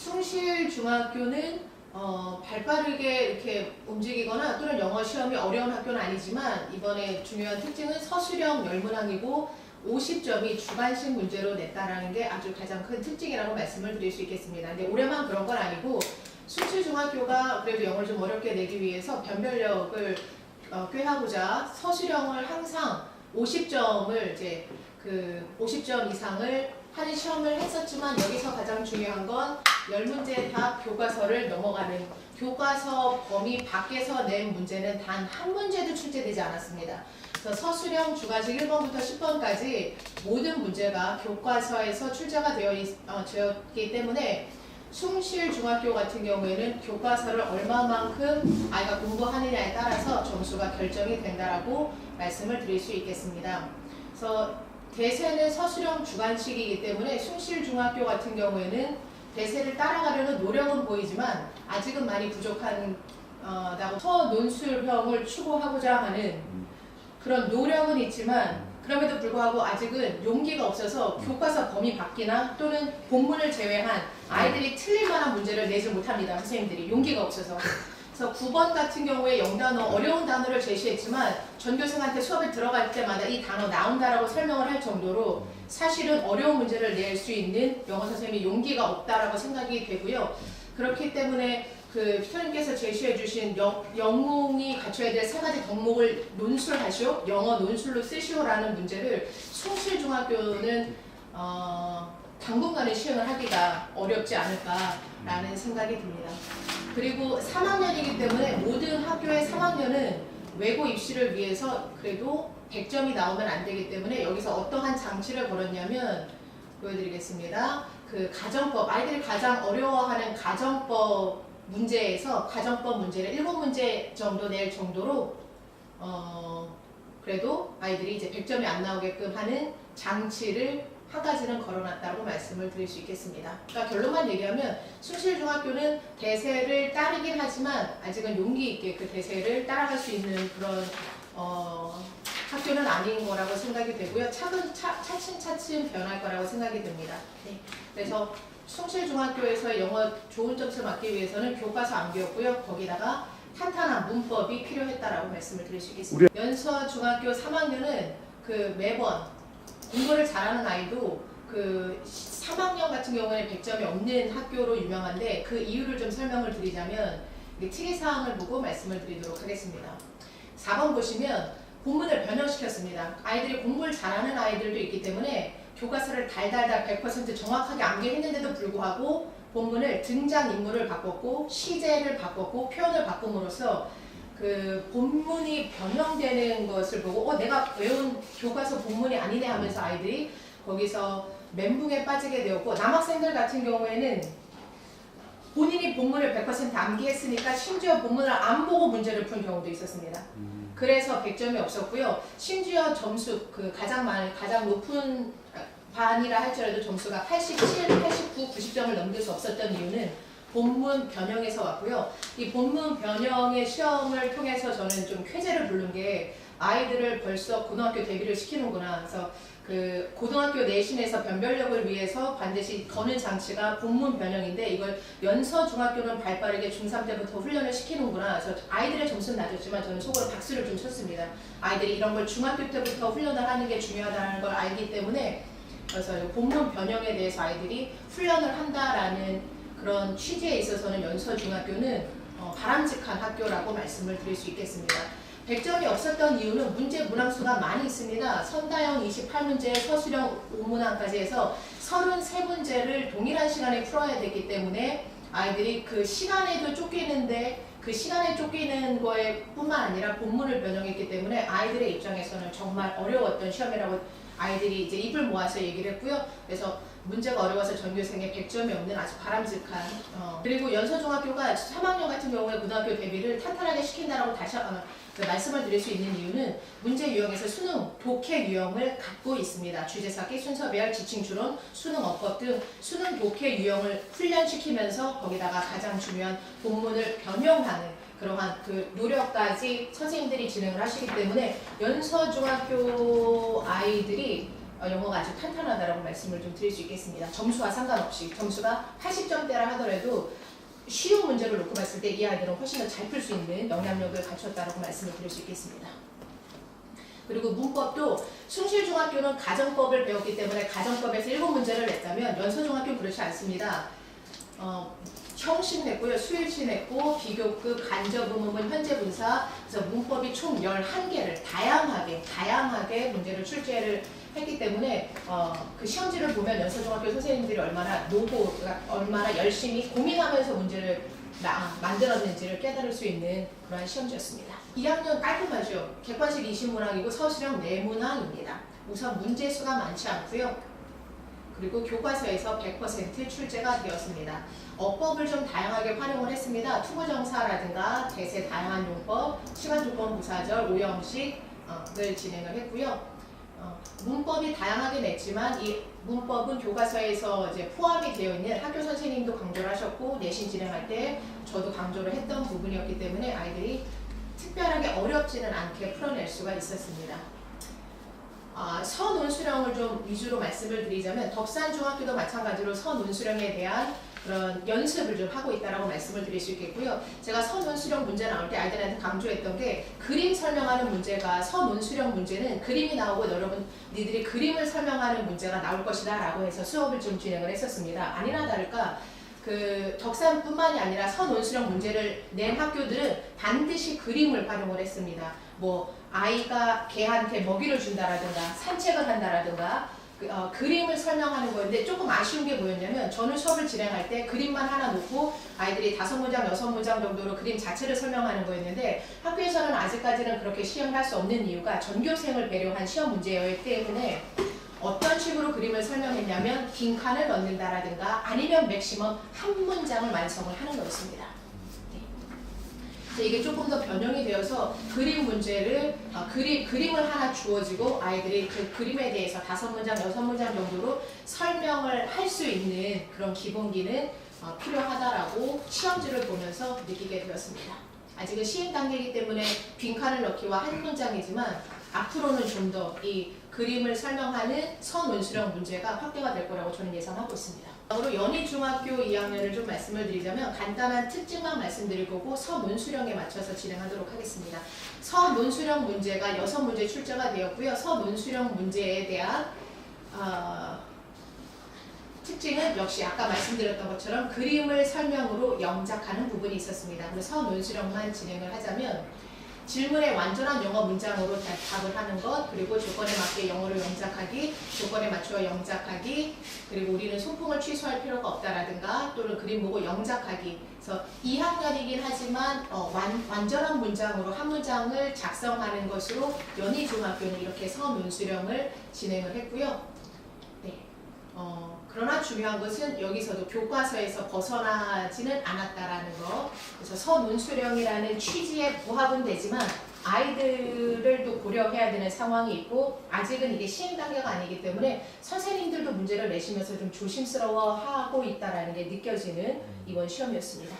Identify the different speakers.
Speaker 1: 숭실중학교는 발빠르게 이렇게 움직이거나 또는 영어 시험이 어려운 학교는 아니지만 이번에 중요한 특징은 서술형 열문항이고 50점이 주관식 문제로 냈다라는 게 아주 가장 큰 특징이라고 말씀을 드릴 수 있겠습니다. 근데 올해만 그런 건 아니고 숭실중학교가 그래도 영어를 좀 어렵게 내기 위해서 변별력을 꾀하고자 서술형을 항상 50점을 이제 50점 이상을 하는 시험을 했었지만 여기서 가장 중요한 건 10문제 다 교과서를 넘어가는 교과서 범위 밖에서 낸 문제는 단 한 문제도 출제되지 않았습니다. 그래서 서술형 주관식 1번부터 10번까지 모든 문제가 교과서에서 출제가 되었기 때문에 숭실중학교 같은 경우에는 교과서를 얼마만큼 아이가 공부하느냐에 따라서 점수가 결정이 된다라고 말씀을 드릴 수 있겠습니다. 그래서 대세는 서술형 주관식이기 때문에 숭실중학교 같은 경우에는 대세를 따라가려는 노력은 보이지만 아직은 많이 부족한 서논술형을 추구하고자 하는 그런 노력은 있지만 그럼에도 불구하고 아직은 용기가 없어서 교과서 범위 밖이나 또는 본문을 제외한 아이들이 틀릴 만한 문제를 내지 못합니다. 선생님들이 용기가 없어서. 그래서 9번 같은 경우에 영단어 어려운 단어를 제시했지만 전교생한테 수업에 들어갈 때마다 이 단어 나온다라고 설명을 할 정도로 사실은 어려운 문제를 낼 수 있는 영어 선생님이 용기가 없다라고 생각이 되고요. 그렇기 때문에 피터님께서 제시해 주신 영웅이 갖춰야 될 3가지 덕목을 논술하시오, 영어 논술로 쓰시오라는 문제를 숭실중학교는 당분간은 시행을 하기가 어렵지 않을까라는 생각이 듭니다. 그리고 3학년이기 때문에 모든 학교의 3학년은 외고 입시를 위해서 그래도 100점이 나오면 안 되기 때문에 여기서 어떠한 장치를 걸었냐면 보여드리겠습니다. 가정법, 아이들이 가장 어려워하는 가정법 문제에서 가정법 문제를 7문제 정도 낼 정도로 그래도 아이들이 이제 100점이 안 나오게끔 하는 장치를 한 가지는 걸어놨다고 말씀을 드릴 수 있겠습니다. 그러니까 결론만 얘기하면 숭실중학교는 대세를 따르긴 하지만 아직은 용기 있게 그 대세를 따라갈 수 있는 그런 학교는 아닌 거라고 생각이 되고요. 차츰차츰 변할 거라고 생각이 됩니다. 네. 그래서 숭실중학교에서의 영어 좋은 점수를 받기 위해서는 교과서 암기였고요. 거기다가 탄탄한 문법이 필요했다라고 말씀을 드릴 수 있겠습니다. 연서중학교 3학년은 매번 공부를 잘하는 아이도 3학년 같은 경우에는 100점이 없는 학교로 유명한데 그 이유를 좀 설명을 드리자면 특이사항을 보고 말씀을 드리도록 하겠습니다. 4번 보시면 본문을 변형시켰습니다. 아이들이 공부를 잘하는 아이들도 있기 때문에 교과서를 달달달 100% 정확하게 암기했는데도 불구하고 본문을 등장인물을 바꿨고 시제를 바꿨고 표현을 바꿈으로써 본문이 변형되는 것을 보고 내가 외운 교과서 본문이 아니네 하면서 아이들이 거기서 멘붕에 빠지게 되었고 남학생들 같은 경우에는 본인이 본문을 100% 암기했으니까 심지어 본문을 안 보고 문제를 푼 경우도 있었습니다. 그래서 100점이 없었고요. 심지어 점수 가장 높은 반이라 할지라도 점수가 87, 89, 90점을 넘길 수 없었던 이유는 본문 변형에서 왔고요. 이 본문 변형의 시험을 통해서 저는 좀 쾌재를 부른 게 아이들을 벌써 고등학교 데뷔를 시키는구나. 그래서 고등학교 내신에서 변별력을 위해서 반드시 거는 장치가 본문 변형인데 이걸 연서중학교는 발빠르게 중3 때부터 훈련을 시키는구나. 그래서 아이들의 점수는 낮았지만 저는 속으로 박수를 좀 쳤습니다. 아이들이 이런 걸 중학교 때부터 훈련을 하는 게 중요하다는 걸 알기 때문에 그래서 본문 변형에 대해서 아이들이 훈련을 한다라는 그런 취지에 있어서는 연서중학교는 바람직한 학교라고 말씀을 드릴 수 있겠습니다. 100점이 없었던 이유는 문제 문항수가 많이 있습니다. 선다형 28문제, 서술형 5문항까지 해서 33문제를 동일한 시간에 풀어야 되기 때문에 아이들이 그 시간에도 쫓기는데 그 시간에 쫓기는 거에 뿐만 아니라 본문을 변형했기 때문에 아이들의 입장에서는 정말 어려웠던 시험이라고 아이들이 이제 입을 모아서 얘기를 했고요. 그래서 문제가 어려워서 전교생에 100점이 없는 아주 바람직한 그리고 연서중학교가 3학년 같은 경우에 고등학교 대비를 탄탄하게 시킨다라고 다시 말씀을 드릴 수 있는 이유는 문제 유형에서 수능, 독해 유형을 갖고 있습니다. 주제찾기, 순서배열, 지칭추론, 수능 어법 등 수능 독해 유형을 훈련시키면서 거기다가 가장 중요한 본문을 변형하는 그러한 노력까지 선생님들이 진행을 하시기 때문에 연서중학교 아이들이 영어가 아주 탄탄하다라고 말씀을 좀 드릴 수 있겠습니다. 점수와 상관없이 점수가 80점대라 하더라도 쉬운 문제를 놓고 봤을 때 이 아이들은 훨씬 더 잘 풀 수 있는 영향력을 갖췄다라고 말씀을 드릴 수 있겠습니다. 그리고 문법도 숭실중학교는 가정법을 배웠기 때문에 가정법에서 7문제를 냈다면 연서중학교는 그렇지 않습니다. 형식 냈고요, 수일시 냈고, 비교급, 간접의문문, 현재분사, 그래서 문법이 총 11개를 다양하게 문제를 출제를 했기 때문에 그 시험지를 보면 연서중학교 선생님들이 얼마나 열심히 고민하면서 문제를 만들었는지를 깨달을 수 있는 그러한 시험지였습니다. 2학년 깔끔하죠. 객관식 20문항이고 서술형 4문항입니다. 우선 문제수가 많지 않고요. 그리고 교과서에서 100% 출제가 되었습니다. 어법을 좀 다양하게 활용을 했습니다. 투부정사라든가 대세 다양한 용법, 시간조건 부사절, 오형식을 진행을 했고요. 문법이 다양하게 냈지만 이 문법은 교과서에서 이제 포함이 되어 있는 학교 선생님도 강조를 하셨고 내신 진행할 때 저도 강조를 했던 부분이었기 때문에 아이들이 특별하게 어렵지는 않게 풀어낼 수가 있었습니다. 서논수령을 좀 위주로 말씀을 드리자면 덕산중학교도 마찬가지로 서논수령에 대한 그런 연습을 좀 하고 있다라고 말씀을 드릴 수 있겠고요. 제가 서논수령 문제 나올 때 아이들한테 강조했던 게 그림 설명하는 문제가 서논수령 문제는 그림이 나오고 여러분 니들이 그림을 설명하는 문제가 나올 것이다 라고 해서 수업을 좀 진행을 했었습니다. 아니나 다를까 그 덕산뿐만이 아니라 서논수령 문제를 낸 학교들은 반드시 그림을 활용을 했습니다. 뭐 아이가 개한테 먹이를 준다라든가 산책을 한다라든가 그림을 설명하는 거였는데 조금 아쉬운 게 뭐였냐면 저는 수업을 진행할 때 그림만 하나 놓고 아이들이 5문장, 6문장 정도로 그림 자체를 설명하는 거였는데 학교에서는 아직까지는 그렇게 시험을 할 수 없는 이유가 전교생을 배려한 시험 문제였기 때문에 어떤 식으로 그림을 설명했냐면 빈칸을 넣는다라든가 아니면 맥시멈 한 문장을 완성을 하는 거였습니다. 이게 조금 더 변형이 되어서 그림 문제를 그림을 하나 주어지고 아이들이 그 그림에 대해서 5문장, 6문장 정도로 설명을 할 수 있는 그런 기본기는 필요하다라고 시험지를 보면서 느끼게 되었습니다. 아직은 시행 단계이기 때문에 빈칸을 넣기와 한 문장이지만 앞으로는 좀 더 이 그림을 설명하는 서논수령 문제가 확대가 될 거라고 저는 예상하고 있습니다. 다음으로 연희중학교 2학년을 좀 말씀을 드리자면 간단한 특징만 말씀드릴 거고 서논수령에 맞춰서 진행하도록 하겠습니다. 서논수령 문제가 6문제 출제가 되었고요. 서논수령 문제에 대한 특징은 역시 아까 말씀드렸던 것처럼 그림을 설명으로 영작하는 부분이 있었습니다. 그래서 서논수령만 진행을 하자면 질문에 완전한 영어 문장으로 답을 하는 것, 그리고 조건에 맞게 영어로 영작하기, 조건에 맞추어 영작하기, 그리고 우리는 소풍을 취소할 필요가 없다라든가 또는 그림 보고 영작하기. 그래서 2학년이긴 하지만 완전한 문장으로 한 문장을 작성하는 것으로 연희중학교는 이렇게 서논수령을 진행을 했고요. 네. 그러나 중요한 것은 여기서도 교과서에서 벗어나지는 않았다라는 거. 그래서 서논수령이라는 취지에 부합은 되지만 아이들을 또 고려해야 되는 상황이 있고 아직은 이게 시행 단계가 아니기 때문에 선생님들도 문제를 내시면서 좀 조심스러워하고 있다라는 게 느껴지는 이번 시험이었습니다.